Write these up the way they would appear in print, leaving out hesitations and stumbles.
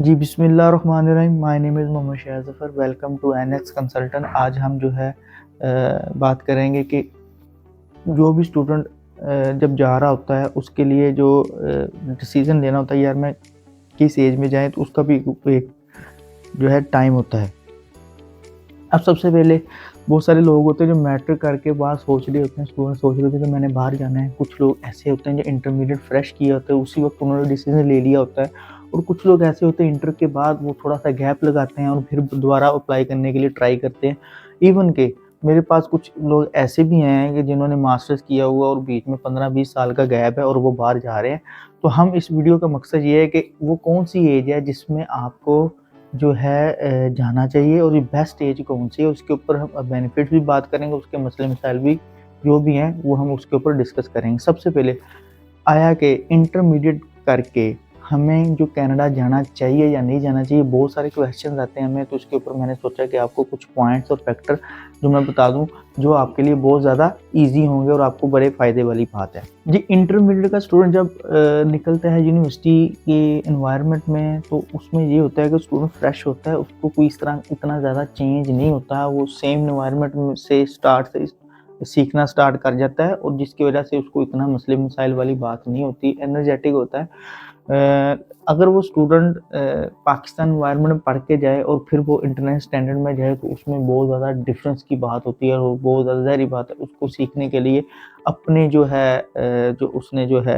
जी, बिस्मिल्लाहिर्रहमानिर्रहीम। My name is Mohammad Shah Zafar. Welcome to NX consultant. आज हम जो है बात करेंगे कि जो भी स्टूडेंट जब जा रहा होता है उसके लिए जो डिसीज़न लेना होता है, यार मैं किस एज में जाएँ, तो उसका भी एक जो है टाइम होता है। अब सबसे पहले बहुत सारे लोग होते हैं जो मैट्रिक करके बाद सोच रहे होते हैं, स्टूडेंट सोच रहे होते हैं कि मैंने बाहर जाना है। कुछ लोग ऐसे होते हैं जो इंटरमीडिएट फ्रेश किया होता है, उसी वक्त उन्होंने डिसीजन ले लिया होता है। और कुछ लोग ऐसे होते हैं इंटर के बाद वो थोड़ा सा गैप लगाते हैं और फिर दोबारा अप्लाई करने के लिए ट्राई करते हैं। इवन के मेरे पास कुछ लोग ऐसे भी हैं कि जिन्होंने मास्टर्स किया हुआ और बीच में 15-20 साल का गैप है और वो बाहर जा रहे हैं। तो हम इस वीडियो का मकसद ये है कि वो कौन सी एज है जिसमें आपको जो है जाना चाहिए और ये बेस्ट एज कौन-सी है, उसके ऊपर हम बेनिफिट्स भी बात करेंगे, उसके मसले-मसाइल भी जो भी हैं वो हम उसके ऊपर डिस्कस करेंगे। सबसे पहले आया कि इंटरमीडिएट करके हमें जो कनाडा जाना चाहिए या नहीं जाना चाहिए, बहुत सारे क्वेश्चंस आते हैं हमें, तो उसके ऊपर मैंने सोचा कि आपको कुछ पॉइंट्स और फैक्टर जो मैं बता दूं, जो आपके लिए बहुत ज़्यादा इजी होंगे और आपको बड़े फ़ायदे वाली बात है। जी, इंटरमीडिएट का स्टूडेंट जब निकलता है यूनिवर्सिटी के एनवायरनमेंट में, तो उसमें ये होता है कि स्टूडेंट फ्रेश होता है, उसको कोई इस तरह इतना ज़्यादा चेंज नहीं होता है, वो सेम एनवायरनमेंट से सीखना स्टार्ट कर जाता है और जिसकी वजह से उसको इतना मसले मसाइल वाली बात नहीं होती, एनर्जेटिक होता है। अगर वो स्टूडेंट पाकिस्तान एनवायरनमेंट में पढ़ के जाए और फिर वो इंटरनेशनल स्टैंडर्ड में जाए, तो उसमें बहुत ज़्यादा डिफरेंस की बात होती है और बहुत ज़्यादा ज़ाहिर बात है उसको सीखने के लिए अपने जो है जो उसने जो है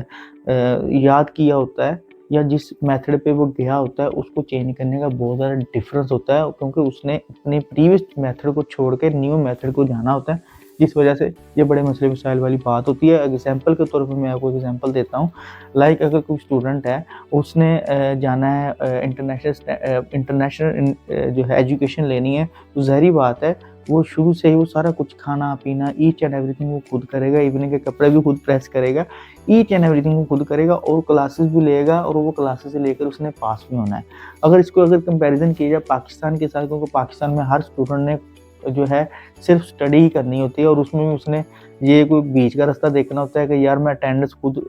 याद किया होता है या जिस मेथड पे वो गया होता है उसको चेंज करने का बहुत ज़्यादा डिफरेंस होता है, क्योंकि उसने अपने प्रीवियस मेथड को छोड़ के न्यू मेथड को जाना होता है, जिस वजह से ये बड़े मसले मसाइल वाली बात होती है। एग्जाम्पल के तौर पर मैं आपको एग्जाम्पल देता हूँ। लाइक अगर कोई स्टूडेंट है, उसने जाना है इंटरनेशनल जो है एजुकेशन लेनी है, तो ज़ाहिर बात है वो शुरू से ही वो सारा कुछ खाना पीना ईच एंड एवरीथिंग वो खुद करेगा, इवनिंग के कपड़े भी खुद प्रेस करेगा, ईच एंड एवरीथिंग वो खुद करेगा और क्लासेस भी लेगा और वो क्लासेस से लेकर उसने पास भी होना है। अगर कंपैरिजन किया जाए पाकिस्तान के साथ, क्योंकि पाकिस्तान में हर स्टूडेंट ने जो है सिर्फ स्टडी ही करनी होती है और उसमें भी उसने ये कोई बीच का रास्ता देखना होता है कि यार मैं अटेंडेंस खुद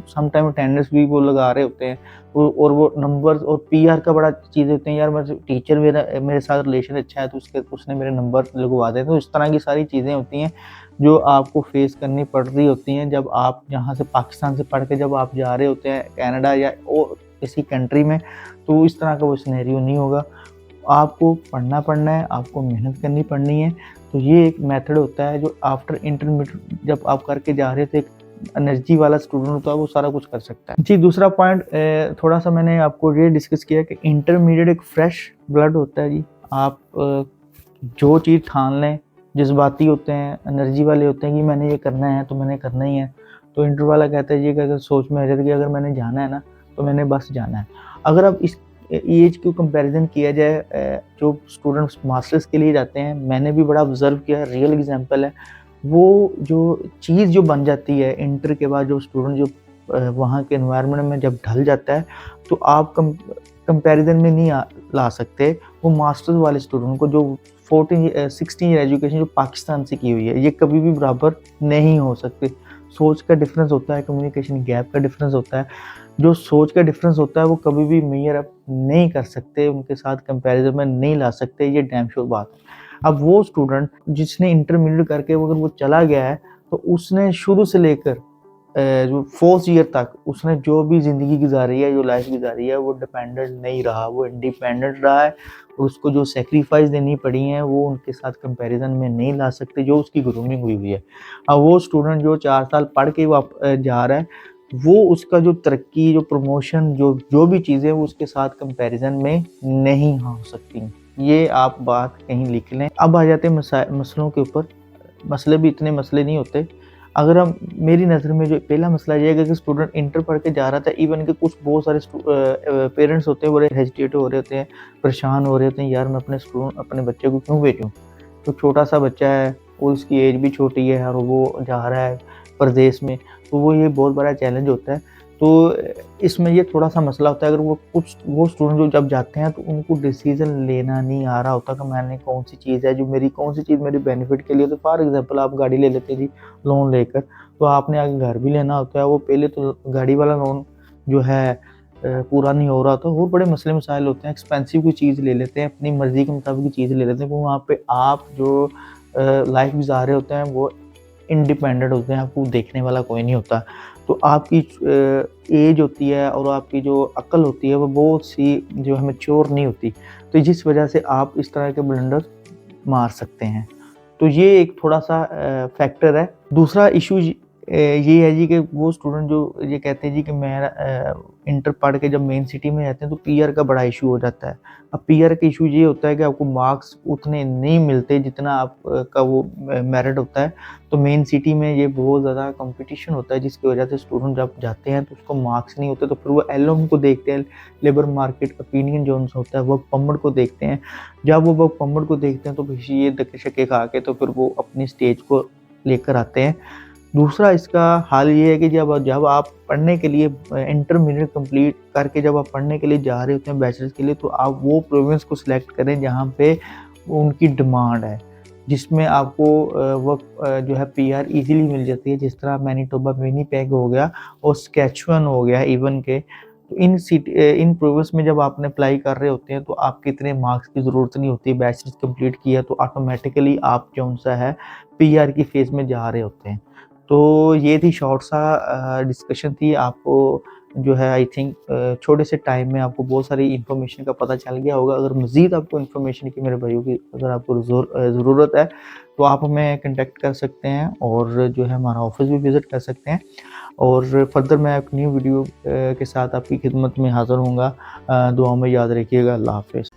सम टाइम अटेंडेंस भी वो लगा रहे होते हैं, और वो नंबर्स और पीआर का बड़ा चीज़ होते हैं, यार मैं टीचर मेरे साथ रिलेशन अच्छा है तो उसने मेरे नंबर लगवा दें। तो इस तरह की सारी चीज़ें होती हैं जो आपको फेस करनी पड़ रही होती हैं जब आप यहाँ से पाकिस्तान से पढ़ के जब आप जा रहे होते हैं कनाडा या और किसी कंट्री में, तो इस तरह का वो सिनेरियो नहीं होगा। आपको पढ़ना है, आपको मेहनत करनी पड़नी है। तो ये एक मेथड होता है जो आफ्टर इंटरमीडिएट जब आप करके जा रहे थे, एक एनर्जी वाला स्टूडेंट होता है वो सारा कुछ कर सकता है। जी, दूसरा पॉइंट थोड़ा-सा मैंने आपको ये डिस्कस किया कि इंटरमीडिएट एक फ्रेश ब्लड होता है जी। आप जो चीज़ ठान लें, जज़्बाती होते हैं, एनर्जी वाले होते हैं कि मैंने ये करना है तो मैंने करना ही है। तो इंटर वाला कहता है जी कि अगर सोच में आ जाता है कि अगर मैंने जाना है ना, तो मैंने बस जाना है। अगर आप इस एज को कंपैरिज़न किया जाए, जो स्टूडेंट्स मास्टर्स के लिए जाते हैं, मैंने भी बड़ा ऑब्ज़र्व किया है, रियल एग्ज़ाम्पल है। वो जो चीज़ जो बन जाती है इंटर के बाद, जो स्टूडेंट जो वहाँ के एनवायरनमेंट में जब ढल जाता है, तो आप कंपैरिज़न में नहीं ला सकते वो मास्टर्स वाले स्टूडेंट को जो 16 ईयर एजुकेशन जो पाकिस्तान से की हुई है, ये कभी भी बराबर नहीं हो सकती। सोच का डिफरेंस होता है, कम्युनिकेशन गैप का डिफरेंस होता है। जो सोच का डिफरेंस होता है वो कभी भी मेजर अप नहीं कर सकते, उनके साथ कंपैरिज़न में नहीं ला सकते, ये डैम श्योर बात है। अब वो स्टूडेंट जिसने इंटरमीडिएट करके अगर वो चला गया है, तो उसने शुरू से लेकर जो 4th ईयर तक उसने जो भी ज़िंदगी गुज़ारी है, जो लाइफ़ गुज़ारी है, वो डिपेंडेंट नहीं रहा, वो इंडिपेंडेंट रहा है और उसको जो सैक्रिफ़ाइस देनी पड़ी हैं, वो उनके साथ कंपैरिज़न में नहीं ला सकते, जो उसकी ग्रूमिंग हुई हुई है। अब वो स्टूडेंट जो 4 साल पढ़ के जा रहा है, वो उसका जो तरक्की, जो प्रमोशन, जो भी चीज़ें वो उसके साथ कंपैरिज़न में नहीं हो सकती। ये आप बात कहीं लिख लें। अब आ जाते हैं मसलों के ऊपर। मसले भी इतने मसले नहीं होते। अगर हम मेरी नज़र में जो पहला मसला ये है कि स्टूडेंट इंटर पढ़ के जा रहा था, इवन के कुछ बहुत सारे पेरेंट्स होते हैं, बड़े हेजिटेट हो रहे होते हैं, परेशान हो रहे होते हैं, यार मैं अपने बच्चे को क्यों भेजूँ? तो छोटा-सा बच्चा है और उसकी एज भी छोटी है और वो जा रहा है परदेस में, तो वो ये बहुत बड़ा चैलेंज होता है। तो इसमें ये थोड़ा-सा मसला होता है, अगर वो स्टूडेंट जो जब जाते हैं तो उनको डिसीज़न लेना नहीं आ रहा होता कि मैंने कौन-सी चीज़ है जो कौन-सी चीज़ मेरे बेनिफिट के लिए। तो फॉर एग्ज़ाम्पल आप गाड़ी ले लेते हैं जी लोन लेकर, तो आपने आगे घर भी लेना होता है, वो पहले तो गाड़ी वाला लोन जो है पूरा नहीं हो रहा तो और बड़े मसले मसाइल होते हैं, एक्सपेंसिव कोई चीज़ ले लेते हैं, अपनी मर्ज़ी के मुताबिक चीज़ ले लेते हैं, वो वहाँ पे आप जो लाइफ गुजार रहे होते हैं वो इंडिपेंडेंट होते हैं, आपको देखने वाला कोई नहीं होता। तो आपकी एज होती है और आपकी जो अक्ल होती है वो बहुत सी जो है मैच्योर नहीं होती, तो जिस वजह से आप इस तरह के ब्लंडर मार सकते हैं। तो ये एक थोड़ा-सा फैक्टर है। दूसरा इश्यू ये है जी कि वो स्टूडेंट जो ये कहते हैं जी कि मैं इंटर पढ़ के जब मेन सिटी में रहते हैं तो पीआर का बड़ा इश्यू हो जाता है। अब पीआर का इश्यू ये होता है कि आपको मार्क्स उतने नहीं मिलते जितना आप का वो मेरिट होता है। तो मेन सिटी में ये बहुत ज़्यादा कॉम्पिटिशन होता है जिसकी वजह से स्टूडेंट जब जाते हैं तो उसको मार्क्स नहीं होते, तो फिर वो एलओएम को देखते हैं, लेबर मार्केट ओपिनियन जोन्स होता है, वर्क परमिट को देखते हैं। जब वो वर्क परमिट को देखते हैं तो फिर ये धक्के-शक्के खा के तो फिर वो अपनी स्टेज को लेकर आते हैं। दूसरा इसका हाल ये है कि जब जब आप पढ़ने के लिए इंटरमीडिएट कंप्लीट करके जब आप पढ़ने के लिए जा रहे होते हैं बैचलर्स के लिए, तो आप वो प्रोविंस को सिलेक्ट करें जहाँ पे उनकी डिमांड है, जिसमें आपको जो है पीआर इजीली मिल जाती है, जिस तरह मैनीटोबा, विनिपेग हो गया और सस्केचुअन हो गया इवन के। तो इन प्रोविंस में जब आपने अप्लाई कर रहे होते हैं तो आपके इतने मार्क्स की ज़रूरत नहीं होती, बैचलर्स कंप्लीट किया तो ऑटोमेटिकली आप कौन-सा है पीआर की फेज़ में जा रहे होते हैं। तो ये थी शॉर्ट सा डिस्कशन थी। आपको जो है आई थिंक छोटे से टाइम में आपको बहुत सारी इन्फॉर्मेशन का पता चल गया होगा। अगर मज़ीद आपको इन्फॉर्मेशन की मेरे भाइयों की अगर आपको ज़रूरत है तो आप हमें कॉन्टैक्ट कर सकते हैं और जो है हमारा ऑफ़िस भी विज़िट कर सकते हैं। और फ़र्दर मैं एक न्यू वीडियो के साथ आपकी खिदमत में हाज़िर होऊँगा। दुआओं में याद रखिएगा। अल्लाह हाफ़िज़।